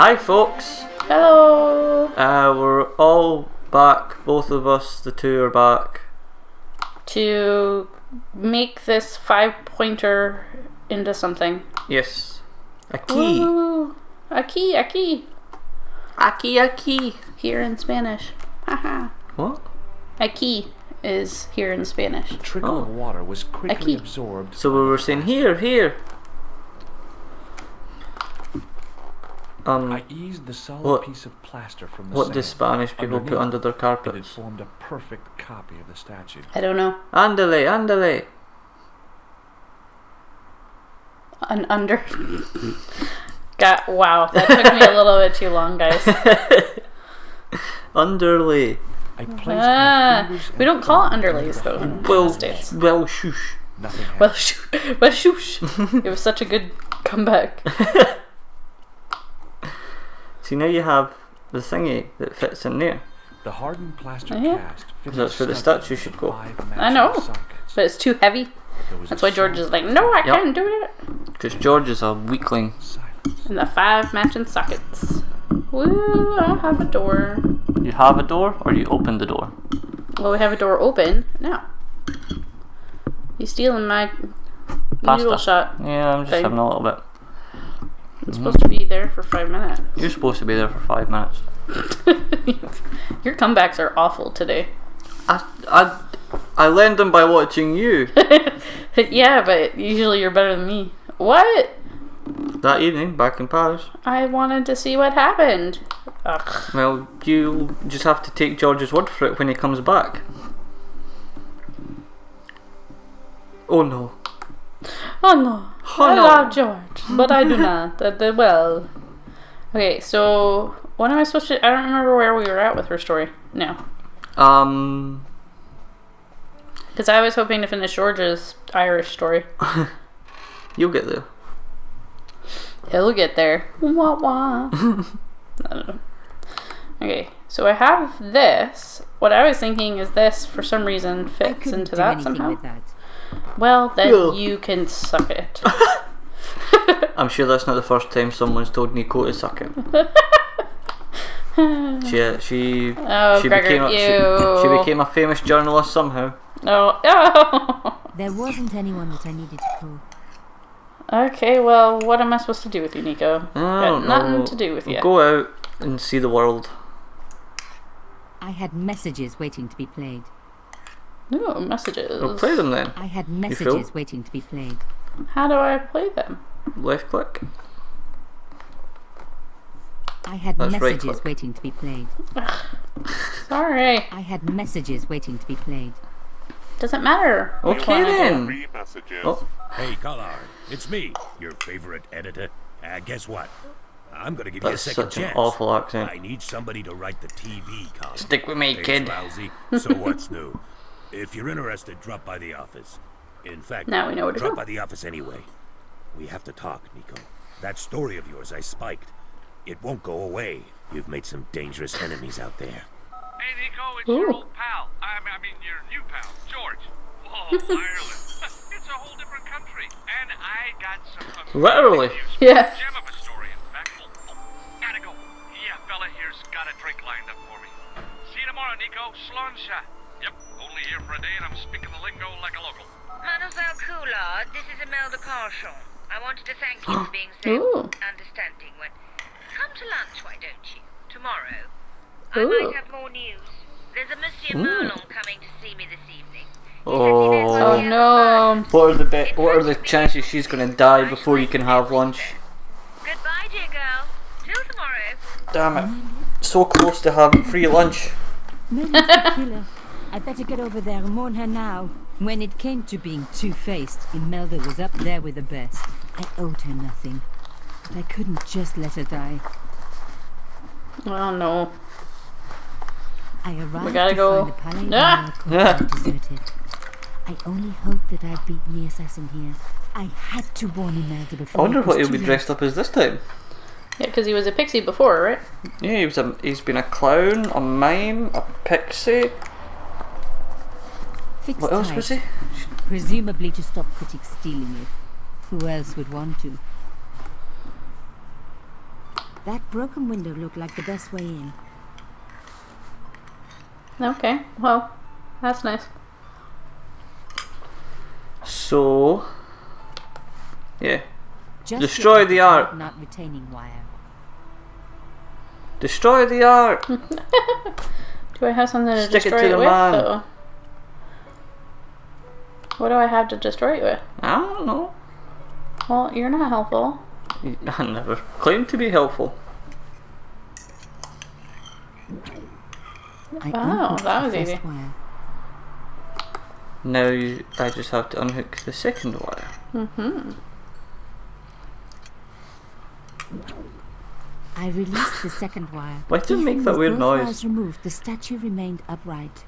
Hi folks! Hello! We're all back, both of us, the two are back. To make this 5-pointer into something. Yes. A key. Ooh, a key. A key. Here in Spanish. Haha. What? A key is here in Spanish. A trickle of water was quickly absorbed. So we were saying here. I eased the solid piece of plaster from the What sand. do Spanish people put under their It had carpets? formed a perfect copy of the statue. I don't know. Andale. An under. Wow, that took me a little bit too long, guys. Underlay. I placed my fingers We don't and call it thumb underlays under the though in hole. the States. Well, shush. Nothing happened. Well, shoosh. It was such a good comeback. See, now you have the thingy that fits in there. The hardened plaster Yeah. cast fitted That's where the statue should go. 5 I know. matching sockets. But it's too heavy. There was That's a why George is solid like, no, I Yep. can't do it. Because George is a weakling. silence. And the 5 matching sockets. Woo, I have a door. You have a door, or you open the door? Well, we have a door open now. You stealing my noodle shot. Yeah, I'm just thing. having a little bit. It's supposed to be there for 5 minutes. You're supposed to be there for 5 minutes. Your comebacks are awful today. I learned them by watching you. Yeah, but usually you're better than me. What? That evening, back in Paris. I wanted to see what happened. Ugh. Well, you just have to take George's word for it when he comes back. Oh no. Oh no. Oh, I no. love George, but I do not. Well. Okay, so what am I supposed to... I don't remember where we were at with her story. No. Because I was hoping to finish George's Irish story. You'll get there. He'll get there. Wah wah. I don't know. Okay, so I have this. What I was thinking is this, for some reason, fits into that somehow. With that. Well, then Ugh. you can suck it. I'm sure that's not the first time someone's told Nico to suck it. She Oh, Gregor, she became a famous journalist somehow. Oh. Oh. There wasn't anyone that I needed to call. Okay, well, what am I supposed to do with you, Nico? I Got don't nothing know. to do with you. Go out and see the world. I had messages waiting to be played. Ooh, messages. Well, play them then. I had feel? messages waiting to be played. How do I play them? Left click. I had That's right messages click. waiting to be played. Sorry. I had messages waiting to be played. Doesn't matter. which Okay one I do. then. 3 messages. Oh, Hey, Collard, it's me, your favorite editor. Guess what? I'm gonna give you a that's second such an chance. awful accent. I need somebody to write the TV column. Stick with me, Pay's kid. lousy, so what's new? If you're interested, drop by the office. In fact, Now we know where to drop go. by the office anyway. We have to talk, Nico. That story of yours I spiked. It won't go away. You've made some dangerous enemies out there. Hey, Nico, it's your Ooh. old pal. I mean, your new pal, George. Whoa, Ireland. It's a whole different country. And I got some Literally. Yeah. gem of a story, in fact. Oh, gotta go. Yeah, fella here's got a drink lined up for me. See you tomorrow, Nico. Slonsha. Yep, only here for a day and I'm speaking the lingo like a local. Mademoiselle Coulard, this is Imelda Carchon. I wanted to thank you for being so Ooh. understanding when... Come to lunch, why don't you? Tomorrow. I Ooh. might have more news. There's a Monsieur Merlon coming to see me this evening. Oh Oh. no. What are the chances she's gonna die before you can have lunch? Goodbye, dear girl. Till tomorrow. Damn it. So close to having free lunch. Megan's the killer. I better get over there and warn her now. When it came to being two-faced, Imelda was up there with the best. I owed her nothing. But I couldn't just let her die. Oh no. I arrived gotta to go. find the Ah! Palais deserted. I only hoped that I'd beaten the assassin here. I had to warn Imelda I before. wonder it what was he'll be too dressed late. up as this time. Yeah, because he was a pixie before, right? Yeah, he's been a clown, a mime, a pixie. Fixed What else type, was he? presumably to stop critics stealing it. Who else would want to? That broken window looked like the best way in. Okay, well, that's nice. So, yeah. Just Destroy get the out art. Not retaining wire. Destroy the art. Do I have something to Stick it destroy to it the with, man. though? What do I have to destroy it with? I don't know. Well, you're not helpful. I never claimed to be helpful. I Oh, unhooked that the was first easy. wire. Now I just have to unhook the second wire. Mm-hmm. I released the second wire. Why did it make Even that with weird both noise? wires removed, the statue remained upright.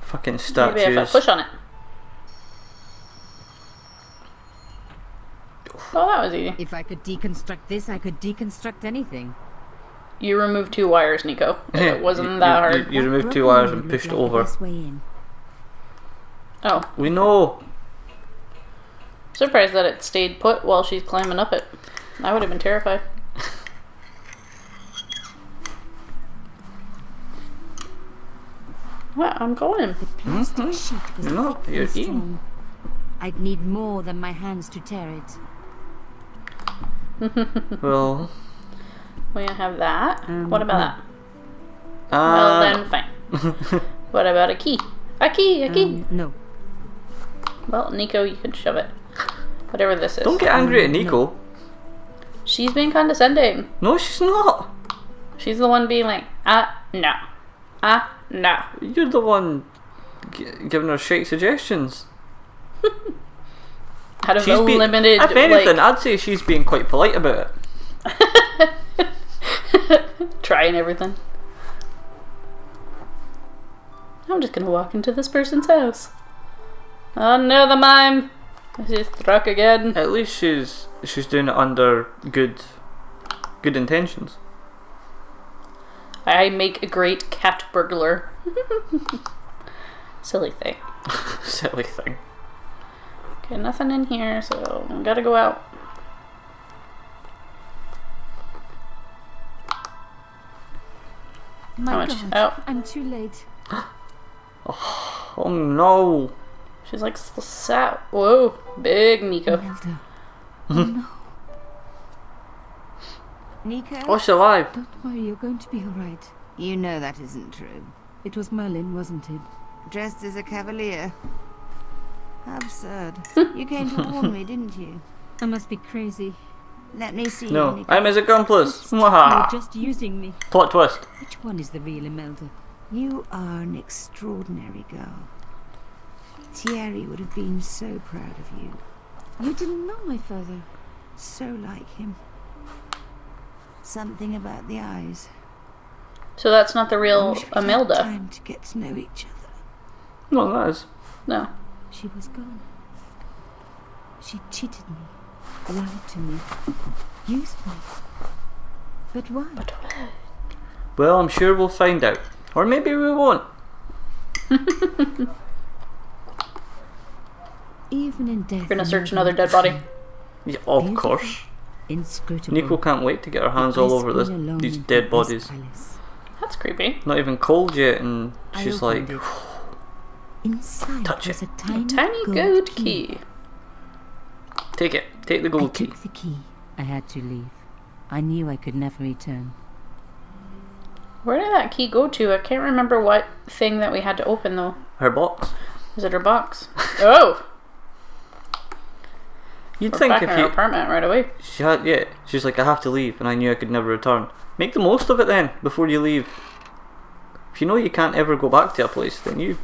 Fucking Maybe if I statues. push on it. Oh, that was easy. If I could deconstruct this, I could deconstruct anything. You removed 2 wires, Nico. It wasn't that hard. You That removed 2 broken wires window and looked pushed like the over. best way in. Oh, We know. surprised that it stayed put while she's climbing up it. I would have been terrified. What? I'm going. The plastic sheet was You're not. thick You're and eating. strong. I'd need more than my hands to tear it. Well. We have that. What about that? Well, Uh, then fine. What about a key? A key, a key. No. Well, Nico, you can shove it. Whatever this is. don't get angry at Nico. She's being condescending. No, she's not. She's the one being like, no. No. You're the one giving her shite suggestions. Out of She's a being, limited, if anything, like, I'd say she's being quite polite about it. trying everything. I'm just gonna walk into this person's house. Oh no, the mime! She's struck again. At least she's doing it under good intentions. I make a great cat burglar. Silly thing. Silly thing. Okay, nothing in here, so I gotta go out. My How much? God, Oh. I'm too late. Oh no. She's like sat. Whoa, big Nico. Imelda. Oh no. Nico? Oh, she's alive. Don't worry, you're going to be alright. You know that isn't true. It was Merlin, wasn't it? Dressed as a cavalier. How absurd. You came to warn me, didn't you? I must be crazy. Let me see you, No, Nico. I'm his accomplice. You're Mwahaha. just using me. Plot twist. Which one is the real Imelda? You are an extraordinary girl. Thierry would have been so proud of you. You didn't know my father. So like him. Something about the eyes. So that's not the I real wish we'd had Imelda. time to get to know each other. No, that is. No. She was gone. She cheated me, lied to me, used me. But why? Well, I'm sure we'll find out. Or maybe we won't. Even in death. We're gonna search Imelda another dead was body. free. Yeah, of Beautiful. course. Inscrutable. Nico can't wait to get her hands all over this, Bliss alone these in dead her bodies. palace. That's creepy. Not even cold yet, and I she's like, opened it. Inside Touch was it. a tiny, Tiny gold key. take it. Take the I gold key. took the key. I had to leave. I knew I could never return. Where did that key go to? I can't remember what thing that we had to open though. Her box. Is it her box? Oh! You'd We're think back in if her you... apartment right away. She had, yeah. She's like, I have to leave, and I knew I could never return. Make the most of it then, before you leave. If you know you can't ever go back to a place, then you...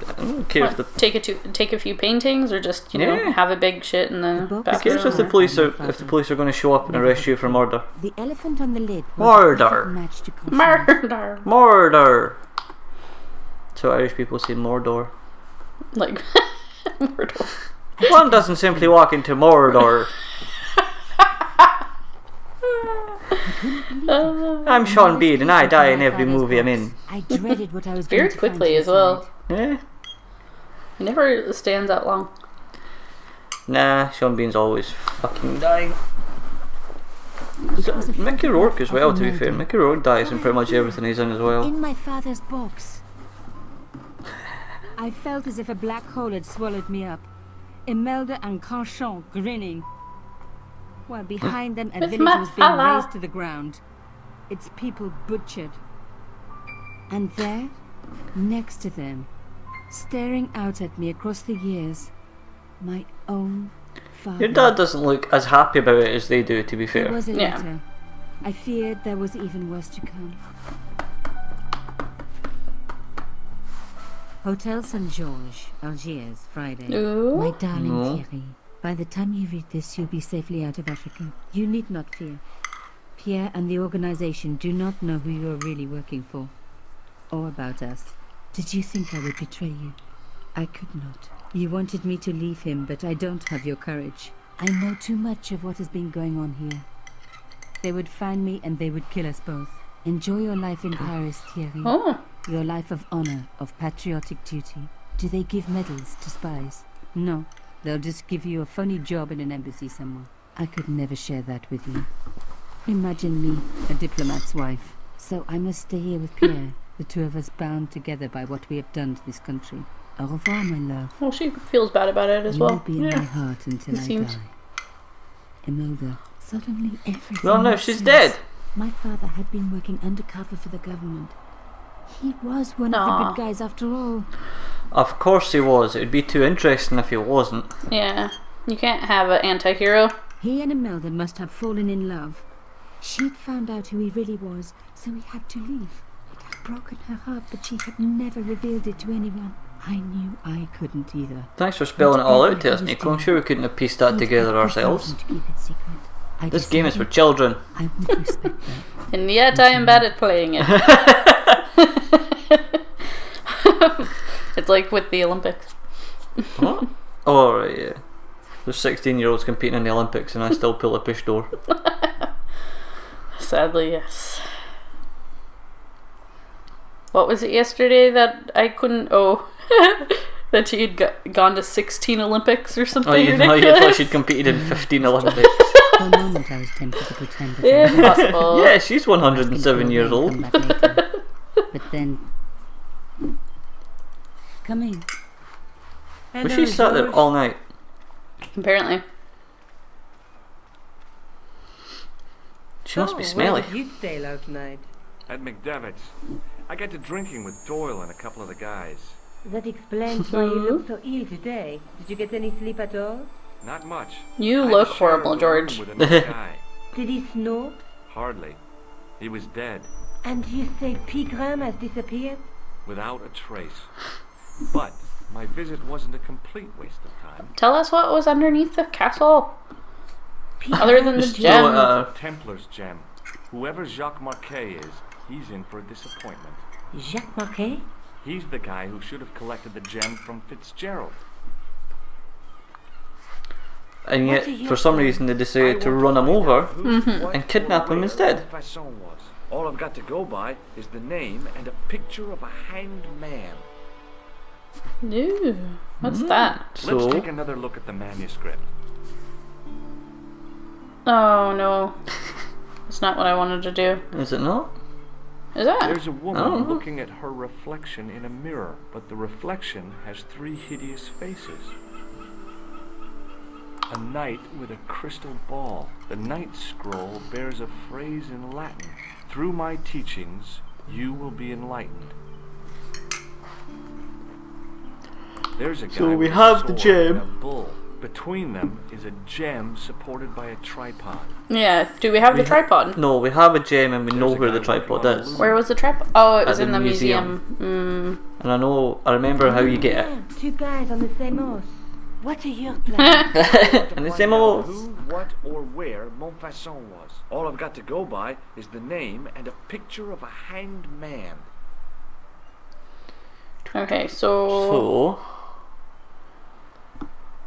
I don't care if the... What, take a few paintings, or just Yeah. have a big shit in the box Who bathroom? cares if the or- police are going to show up and arrest you for murder? The elephant on the lid was Murder. a perfect match to Caution's. Murder. Murder! So Irish people say Mordor. Like Murder. One doesn't simply walk into Mordor. I'm Sean Bean and I die in every movie I'm in. I dreaded what I was Very going to find quickly as well. inside. Yeah. It never stands that long. Nah, Sean Bean's always fucking dying. It was a Mickey photograph Rourke as of well, to be Imelda. fair. Mickey Rourke dies in pretty much everything he's in as well. In my father's box. I felt as if a black hole had swallowed me up. Imelda and Canchon grinning. While behind them a With village my was being fella. razed to the ground. Its people butchered. And there, next to them, staring out at me across the years, my own father. Your dad doesn't look as happy about it as they do, to be There fair. was a Yeah. letter. I feared there was even worse to come. Hotel St. George, Algiers, Friday. Ooh. My darling No. Thierry, by the time you read this, you'll be safely out of Africa. You need not fear. Pierre and the organization do not know who you are really working for. Or about us. Did you think I would betray you? I could not. You wanted me to leave him, but I don't have your courage. I know too much of what has been going on here. They would find me and they would kill us both. Enjoy your life in Paris, Thierry. Oh. Your life of honor, of patriotic duty. Do they give medals to spies? No. They'll just give you a funny job in an embassy somewhere. I could never share that with you. Imagine me, a diplomat's wife. So I must stay here with Pierre, the two of us bound together by what we have done to this country. Au revoir, my love. Well, she feels bad about it as You will well. be in my heart until it I seems. die. Imelda, suddenly everything Well, no, makes she's sense. dead. My father had been working undercover for the government. He was one of the Aw. good guys after all. Of course he was. It would be too interesting if he wasn't. Yeah. You can't have an anti-hero. He and Imelda must have fallen in love. She'd found out who he really was, so he had to leave. It had broken her heart, but she had never revealed it to anyone. I knew I couldn't either. Thanks for spelling it all out to us, Whatever he was Nico. I'm doing, sure we couldn't have pieced that he'd together have good ourselves. reason to keep it secret. I This game is for decided children. I would respect that. And yet I am bad at playing it. It's like with the Olympics. What? Oh, right, yeah. There's 16-year-olds competing in the Olympics and I still pull a push door. Sadly, yes. What was it yesterday that I couldn't... Oh, that she had gone to 16 Olympics or something Oh, you ridiculous? thought she'd competed in 15 Olympics. For a moment I was tempted to pretend that I Impossible. Yeah, she's 107 years Come old. back later. But then... Come in. Was she sat there all night? Apparently. She must be smelly. Where did you stay last night? At McDevitt's. I got to drinking with Doyle and a couple of the guys. That explains why you look so ill today. Did you get any sleep at all? Not much. You I had look to share horrible, a room George. with another guy. Did he snore? Hardly. He was dead, And you say Pigram has disappeared? without a trace. But my visit wasn't a complete waste of time. Tell us what was underneath the castle. Pigram? Other than the Just gem. throw it at her. Templars gem. Whoever Jacques Marquet is, he's in for a disappointment. Jacques Marquet? He's the guy who should have collected the gem from Fitzgerald. And What are yet, you for some doing? reason, they I decided to want run him find over. out who, what, and kidnap or him where instead. Montfaucon was. All I've got to go by is the name and a picture of a hanged man. Ooh, what's that? Let's So, take another look at the manuscript. Oh no. That's not what I wanted to do. is it not? Is that? There's a woman Oh. looking at her reflection in a mirror, but the reflection has 3 hideous faces. A knight with a crystal ball. The knight's scroll bears a phrase in Latin. Through my teachings, you will be enlightened. There's a guy So we with a have the sword gem. and a bull. Between them is a gem supported by a tripod. Yeah. Do we have the tripod? No, we have a gem and we know There's a where the guy tripod working on a is. loom. Where was the tripod? Oh, it was At in the the museum. museum. And I remember how you get it. Yeah, 2 guys on the same horse. What are your plans? To And the find same out old. who, what, or where Montfaucon was. All I've got to go by is the name and a picture of a hanged man. Okay, so So,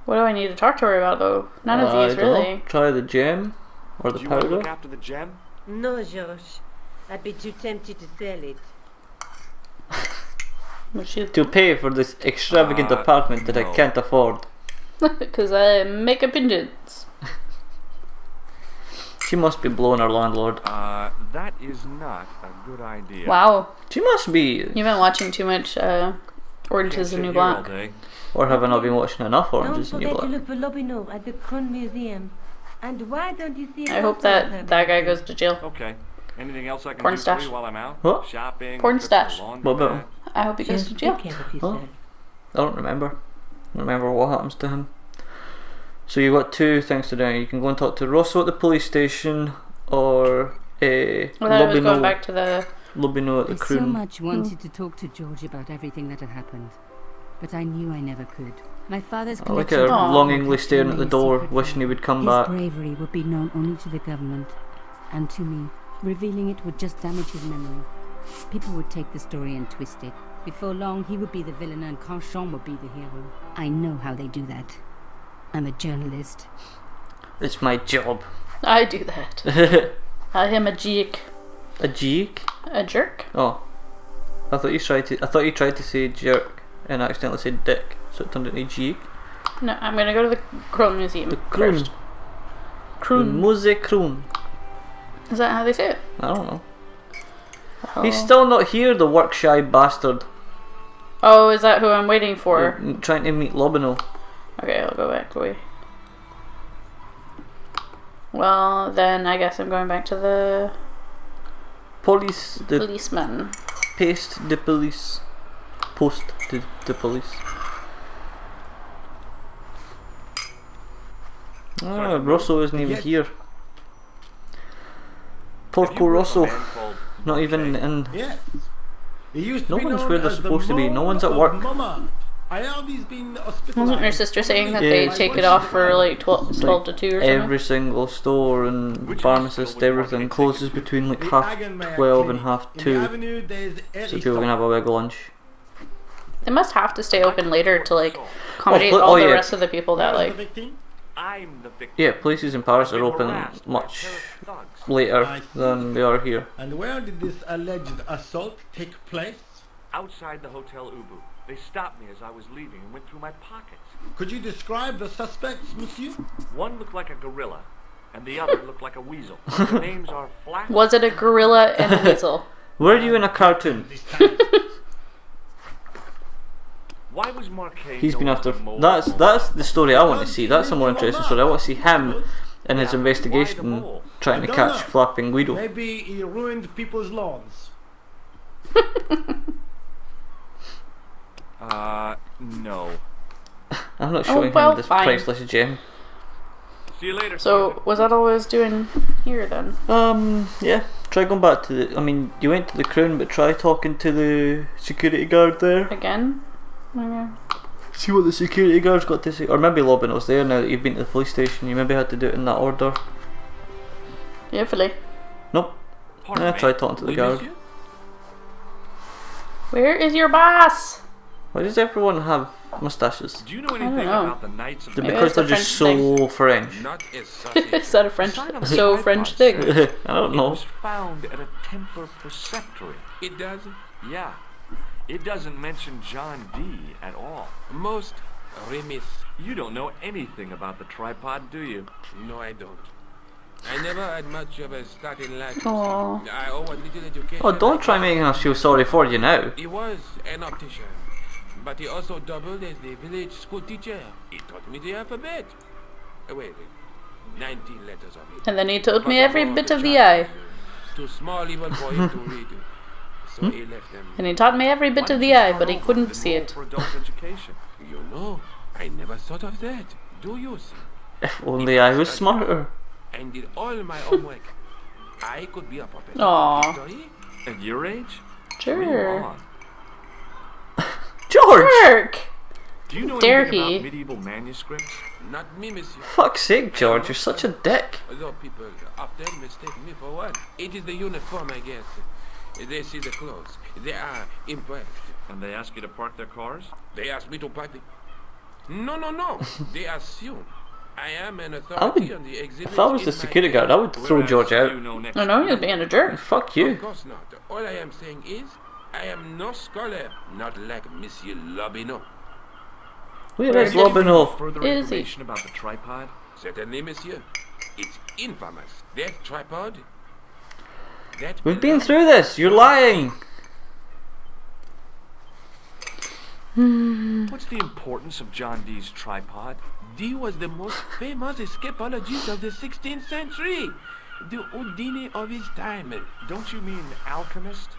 What do I need to talk to her about, though? None of I these, don't know. really. Try the gem or the Do you want to powder. look after the gem? No, George. I'd be too tempted to sell it. To pay for this extravagant apartment that I no. can't afford. Because I make opinions. She must be blowing her landlord. That is not a good idea. Wow. She must be. You've been watching too much Orange is the New Black. Or have I not been watching enough Don't Orange is the New forget to Black? look for Lobino at the Kroon Museum. And why don't you see? I hope that guy goes to jail. Okay. Anything else I can Porn do stash. for you while I'm out? What? Shopping. Porn trip to the stash. laundromat? What about him? I hope he goes Just to be jail. careful Huh? yourself. I don't remember. I don't remember what happens to him. So you've got two things to do. You can go and talk to Rosso at the police station, or I thought I was going back to the... Lobino at the I so Kroon. much wanted to talk to George about everything that had happened, but I knew I never could. My father's I look at collection her of longingly books staring at the remained door, secret wishing he forever. would come His back. bravery would be known only to the government and to me. Revealing it would just damage his memory. People would take the story and twist it. Before long, he would be the villain and Canchon would be the hero. I know how they do that. I'm a journalist. It's my job. I do that. I am a jeek. A jeek? A jerk? Oh, I thought you tried to say jerk and accidentally said dick, so it turned into jeek. No, I'm gonna go to the Kroon Museum The Kroon. first. Kroon. Muse Kroon. Is that how they say it? I don't know. Oh. He's still not here, the work shy bastard. Oh, is that who I'm waiting for? You're trying to meet Lobino. Okay, I'll go back away. Well, then I guess I'm going back to the Police, the policeman. paste the police. Post the police. Ah, Rosso isn't even here. Porco Rosso. Not even in. Yes. It used to No be one's known where they're as the supposed to be. No Mall one's at of work. Mama. I have these been hospitalized. Wasn't your sister saying that Yeah. they take it off for like 12 It's to 2 or something? Every single store and pharmacist, everything closes between like The half Agenmeyer 12 and Clinic. half In the 2. avenue, there's So people can have a big lunch. They must have to stay open later to like accommodate Oh, all the yeah. rest of the people that Where's like... the victim? I'm the victim. Yeah, places in Paris are Been open harassed by a much pair of thugs. later I see. than they are here. And where did this alleged assault take place? Outside the Hotel Ubu. They stopped me as I was leaving and went through my pockets. Could you describe the suspects, monsieur? One looked like a gorilla, and the other looked like a weasel. Their names are Flash. Was it a gorilla and a weasel? Were you in a cartoon? This time. Why was Marquet He's been known after. as the mole That's of the story I want to see. That's a more interesting story. I want to see him in his Yeah, investigation why the mole? trying to I don't catch know. Flapping Guido. Maybe he ruined people's lawns. No. I'm not showing well, him this fine. priceless gem. See you later. So, was that all I was doing here then? Yeah. Try going back to the. I mean, you went to the Crown, but try talking to the security guard there. Again? Okay. See what the security guard's got to say. Or maybe Lobino's there now that you've been to the police station. You maybe had to do it in that order. Hopefully. Nope. Pardon Yeah, me. try talking to the Oui, guard. monsieur? Where is your boss? Why does everyone have moustaches? Do you know don't anything know. about the Knights of Is it Maybe because it's a they're just French so French? Not as such. Is that a French, Sign of so the French tripod thing? says I don't It know. was found at a Templar preceptory. It does. Yeah. It doesn't mention John D. at all. Most remiss. You don't know anything about the tripod, do you? No, I don't. I never had much of a start in life. Aw. I owe a little education. Oh, don't try making us feel sorry for you now. He was an optician, but he also doubled as the village school teacher. He taught me the alphabet. Wait, 19 letters of it. And then he told me But every all bit the of the child eye. was too small even for him to read. So he left them. And he taught me every bit Why of don't the you eye, start but he over couldn't with see enroll it. for adult education? You know, I never thought of that. Do you see? If only I was smarter. And did all my homework. I could be a professor. Aw. Sorry? At your age? Sure. Read on. George! Jerk! Do you know Dare anything he? about medieval manuscripts? Not me, monsieur. Fuck's sake, George, you're such a dick. Although people often mistake me for one. It is the uniform, I guess. They see the clothes. They are impressed. And they ask you to park their cars? They ask me to party. No. They assume I am an I authority would, on the exhibit. if I was the security guard, I would throw Whereas George out. You know next I know to you're being a jerk. Fuck Of you. course not. All I am saying is, I am no scholar, not like Monsieur Lobino. Where is Can you give me Lobino? Further Is he? information about the tripod? Certainly, monsieur. It's infamous. That tripod. We've been through this. You're lying. What's the importance of John Dee's tripod? Dee was the most famous escapologist of the 16th century. The Houdini of his time. Don't you mean alchemist?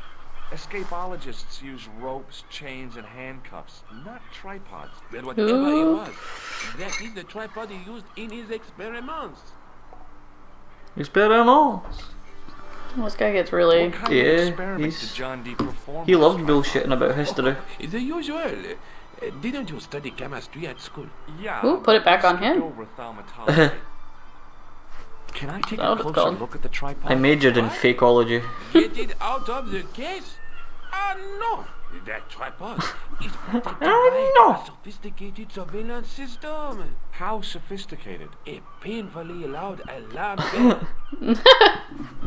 Escapologists use ropes, chains, and handcuffs, not tripods. Well, whatever it was, that is the tripod he used in his experiments. Experiments. This guy gets really... What kind of experiments did John Dee perform? He loved bullshitting about history. The usual. Didn't you study chemistry at school? Yeah. Ooh, put it back on him. Over thaumatology. Can I take a closer look at the tripod? I majored in fakeology. Get it out of the case? No. That tripod is protected by a sophisticated surveillance system. How sophisticated? A painfully loud alarm bell.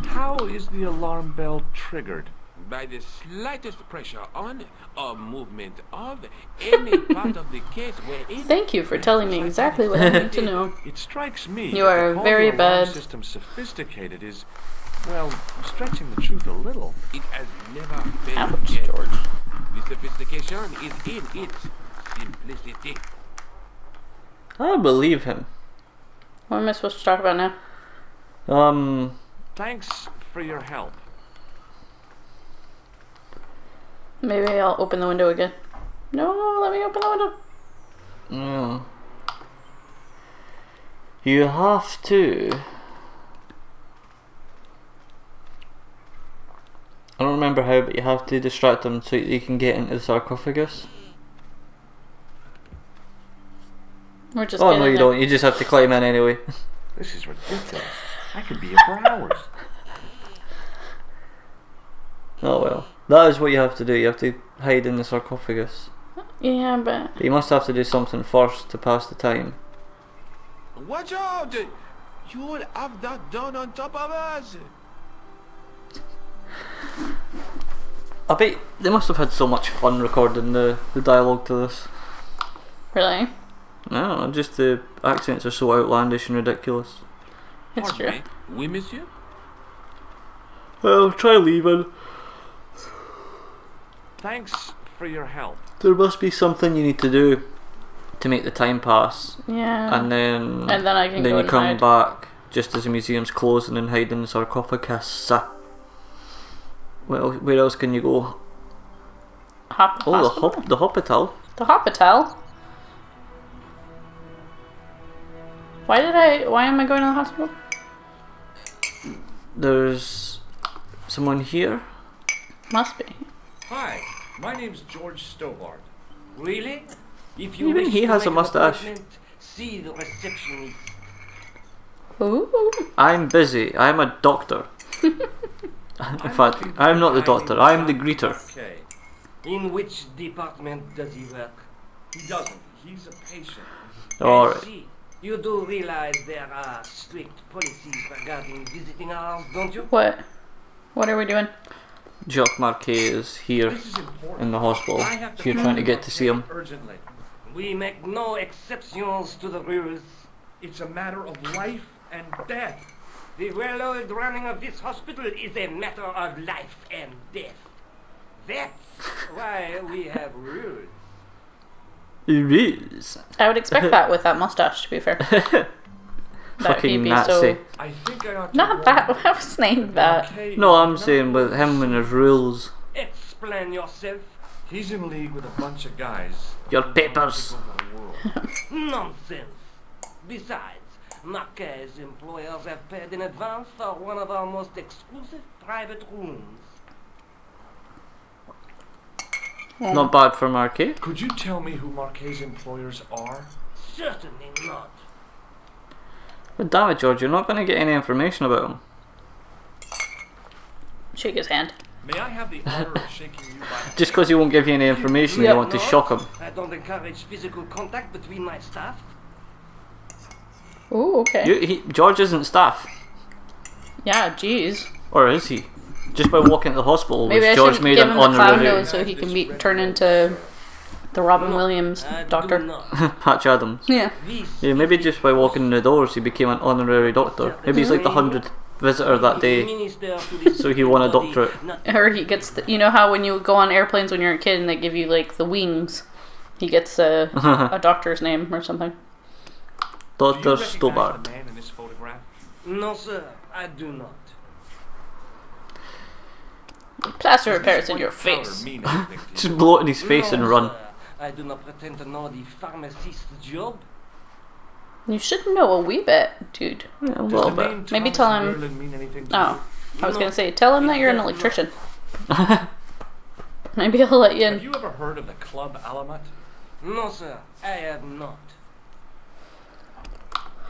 How is the alarm bell triggered? By the slightest pressure on or movement of any part of the case wherein... Thank you for telling me exactly what I need to know. It strikes me You are that very the alarm bad. system sophisticated is, well, stretching the truth a little. It has never been Ouch, yet. George. The sophistication is in its simplicity. I believe him. What am I supposed to talk about now? Thanks for your help. Maybe I'll open the window again. No, let me open the window. No. You have to. I don't remember how, but you have to distract them so you can get into the sarcophagus. We're just Oh getting no, you there. don't. You just have to climb in anyway. This is ridiculous. I could be here for hours. Oh well. That is what you have to do. You have to hide in the sarcophagus. Yeah, but... But you must have to do something first to pass the time. Watch out! You will have that done on top of us! I bet they must have had so much fun recording the dialogue to this. Really? I don't know, just the accents are so outlandish and ridiculous. It's true. Me? Oui, monsieur? Well, try leaving. Thanks for your help. There must be something you need to do to make the time pass. Yeah. And then I can go you and come hide. back just as the museum's closing and hide in the sarcophagus. Well, where else can you go? Hospital? The hospital. The hospital? Why am I going to the hospital? There's someone here. Must be. Hi, my name's George Stobart. Really? If Even wish he to has a make an mustache. appointment, see the receptionist. Ooh. I'm busy. I'm a doctor. In fact, I'm not the doctor. I'm the greeter. Okay. In which department does he work? He doesn't. He's a patient. Alright. See, you do realize there are strict policies regarding visiting hours, don't you? What? What are we doing? Jacques Marquet is here This is important. in the hospital. I have You're trying to get to see him. urgently. We make no exceptions to the rules. It's a matter of life and death. The well-oiled running of this hospital is a matter of life and death. That's why we have rules. Rules. I would expect that with that mustache, to be fair. That Fucking he'd be Nazi. so... I think I ought to Not warn that. you. I was saying that. Okay, No, I'm saying with him and his rules. Explain yourself. He's in league with a bunch of guys. Your who papers. wanna take over the world. Nonsense. Besides, Marquez's employers have paid in advance for one of our most exclusive private rooms. Not bad for Marquet. Could you tell me who Marquet's employers are? Certainly not. But damn it, George, you're not going to get any information about him. Shake his hand. May I have the honor of shaking you by the Just because he won't give you any information, you want to shock him. I don't encourage physical contact between my staff. Ooh, okay. George isn't staff. Yeah, jeez. Or is he? Just by walking to the hospital, Maybe I was George should made give an him the clown honorary... nose so he can turn into The Robin Williams I do doctor. not. Patch Adams. Yeah. This Yeah, maybe just by walking in the doors he became an honorary doctor. Maybe he's like the 100th visitor that day, minister to this so he won a body, doctorate. not- Or he gets you know how when you go on airplanes when you're a kid and they give you like the wings, he gets a doctor's name or something. Do you Dr. recognize Stobart. the man in this photograph? No, sir, I do not. Plaster Does of this Paris in white your powder face. mean anything to Just you? blow it in his face and No, run. sir, I do not pretend to know the pharmacist's job. You should know a wee bit, dude. Yeah, a Does little the bit. name Maybe Thomas tell him- Merlin mean anything to Oh, I was No, gonna say, tell him that it you're an does not. electrician. Maybe he'll let you you? Have in. you ever heard of the Club Alamat? No, sir, I have not.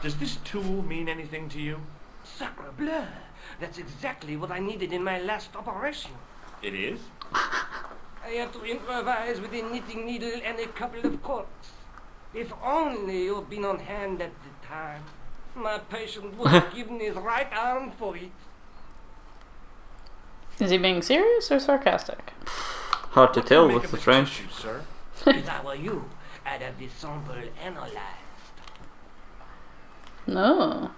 Does this tool mean anything to you? Sacre bleu! That's exactly what I needed in my last operation. It is? I had to improvise with a knitting needle and a couple of corks. If only you'd been on hand at the time. My patient would have given his right arm for it. Is he being serious or sarcastic? Hard to What do tell you make with of the this French. tissue, sir? If I were you, I'd have this sample analyzed. No.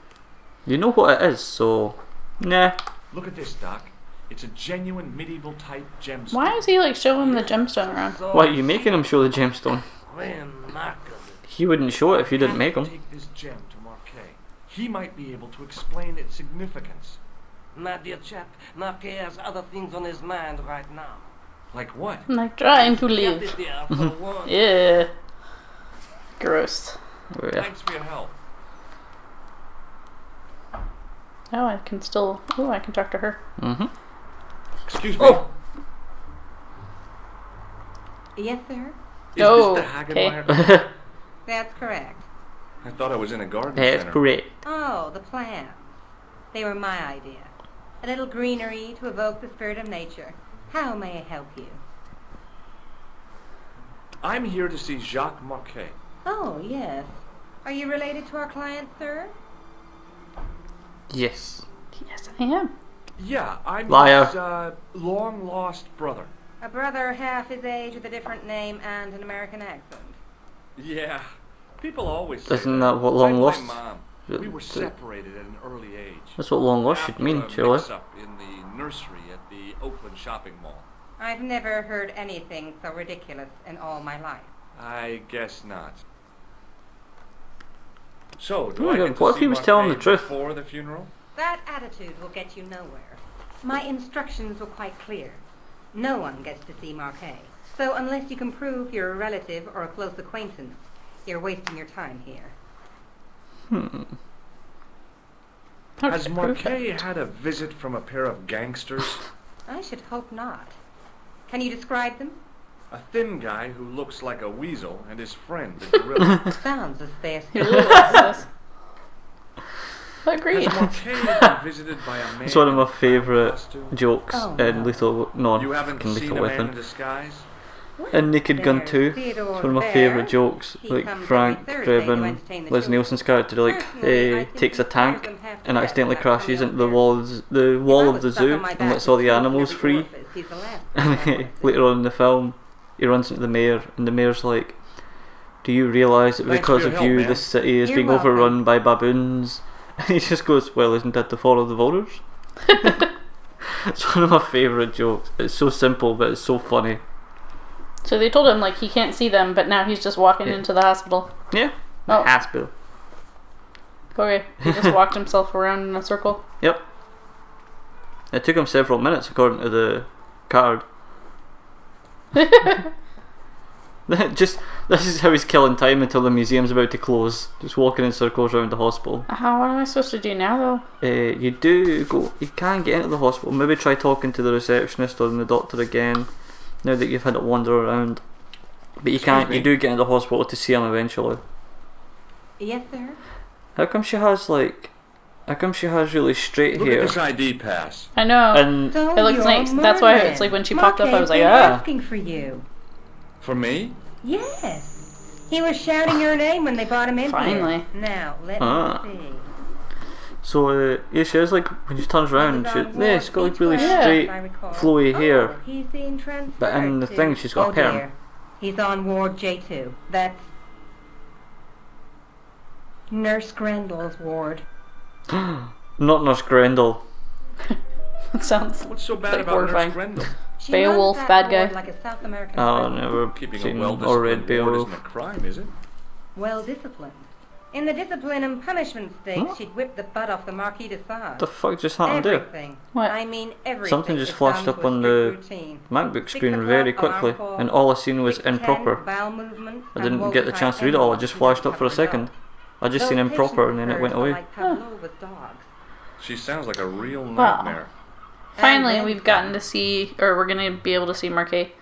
You know what it is, so nah. Look at this, Doc. It's a genuine medieval type gemstone. Why is he like showing the gemstone around? So Why are you making him show the gemstone? remarkable. He wouldn't show it if you didn't make him. Take this gem to Marquet. He might be able to explain its significance. My dear chap, Marquet has other things on his mind right now. Like what? I'm like trying to Kept live. it there for one. Yeah. Gross. Oh, yeah. Thanks for your help. Oh, I can still. Oh, I can talk to her. Mm-hmm. Excuse me. Oh! Yes, sir? Is Oh, this the Hagenmeyer? That's That's correct. I thought I was in a garden center. correct. Oh, the plants. They were my idea. A little greenery to evoke the spirit of nature. How may I help you? I'm here to see Jacques Marquet. Oh, yes. Are you related to our client, sir? Yes. Yes, I am. Yeah, I'm Liar. his long-lost brother. A brother half his age with a different name and an American accent. Yeah, people always say Isn't that what long I lost? blame Mom. We were separated at an early age. That's what long lost should mean, After a surely. mix-up in the nursery at the Oakland shopping mall. I've never heard anything so ridiculous in all my life. I guess not. So, do Oh I my get God, to what if see he was telling the Marquet truth? before the funeral? That attitude will get you nowhere. My instructions were quite clear. No one gets to see Marquet. So unless you can prove you're a relative or a close acquaintance, you're wasting your time here. Has Marquet had a visit from a pair of gangsters? I should hope not. Can you describe them? A thin guy who looks like a weasel and his friend, the gorilla. Sounds suspicious. Yes. Agreed. Has Marquet been visited by a man It's one of my in a favourite costume? jokes Oh, in no. Lethal, no, You haven't fucking seen Lethal a man in Weapon. disguise? In Naked Gun There's 2, Theodore it's one of my Bear. favourite jokes. He Like comes Frank every Thursday to Drebin, entertain the Liz children. Nielsen's character, like Personally, I think takes a he tank requires them to have and to accidentally rest that crashes young into the bear. wall If I of was the stuck zoo on my and back lets all the with animals every free. orifice, he's the last And thing I wanna see. later on in the film, he runs into the mayor, and the mayor's like, "Do you realise that Thanks because for of your you, help, man. this city is You're being welcome. overrun by baboons?" And he just goes, "Well, isn't that the fault of the voters?" It's one of my favourite jokes. It's so simple, but it's so funny. So they told him like he can't see them, but now he's just walking Yeah. into the hospital. Yeah. Oh. Hospital. Okay, he just walked himself around in a circle. Yep. It took him several minutes, according to the card. Just this is how he's killing time until the museum's about to close. Just walking in circles around the hospital. How? What am I supposed to do now, though? You do go. You can get into the hospital. Maybe try talking to the receptionist or the doctor again. Now that you've had to wander around, but you can't. me. You do get into the hospital to see him eventually. Yes, sir? How come she has like? How come she has really straight Look hair? at this ID pass. I know. And So It looks you're nice. That's why Merlin. it's like when she popped up, I was like, Marquet's been ah. asking for you. For me? Yes. He was shouting your name when they brought him in Finally. here. Now, let Ah. me see. so yeah, she has like when she turns around, He was on she's got like really ward B12, straight, if I recall. flowy hair. Oh, he's being transferred But in the to- thing, she's got a perm. dear. He's on Ward J2. That's Nurse Grendel's ward. Not Nurse Grendel. That sounds What's so bad like about horrifying. Nurse Grendel? She Beowulf, runs that bad guy. ward like a South American Oh, prison. never Keeping a seen or well-disciplined read ward Beowulf. isn't a crime, is it? Well disciplined. In the discipline and punishment stakes, she'd whip the butt off the Marquis de Sade. What the fuck just happened there? Everything. What? I mean everything. Something just is flashed done up to a on strict the routine. MacBook 6 screen o'clock very alarm quickly, call, and all I seen was 6:10 improper. bowel movement, I and didn't woke get the by chance to read it all, it anyone just who flashed didn't up for a have the second. dog. I just Those seen improper and then it patients went of hers are away. like Pavlov with dogs. She sounds like a real Wow. nightmare. Finally, And we've then- gotten to see, or we're gonna be able to see Marquet.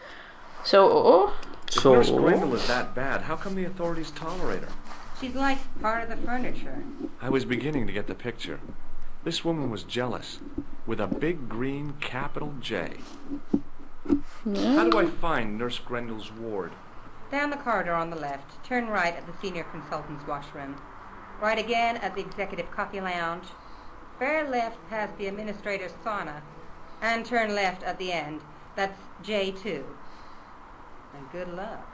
So, If Nurse Grendel is that bad, how come the authorities tolerate her? She's like part of the furniture. I was beginning to get the picture. This woman was jealous, with a big green capital J. How do I find Nurse Grendel's ward? Down the corridor on the left, turn right at the senior consultant's washroom. Right again at the executive coffee lounge. Bear left past the administrator's sauna. And turn left at the end. That's J2. And good luck.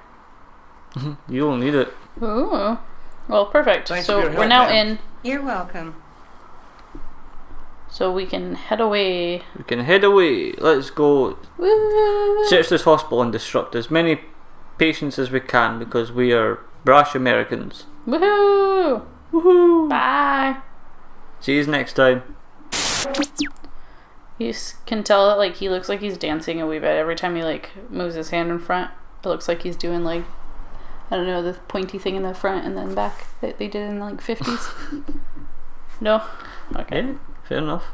You'll need it. ooh. Well, perfect. Thanks So for your we're help, now ma'am. in, You're welcome. so we can head away. We can head away. Let's go Woo! search this hospital and disrupt as many patients as we can because we are brash Americans. Woohoo! Woohoo! Bye. See you next time. You can tell that like he looks like he's dancing a wee bit every time he like moves his hand in front. It looks like he's doing like, I don't know, the pointy thing in the front and then back that they did in like 50s. No? Okay. Yeah, fair enough.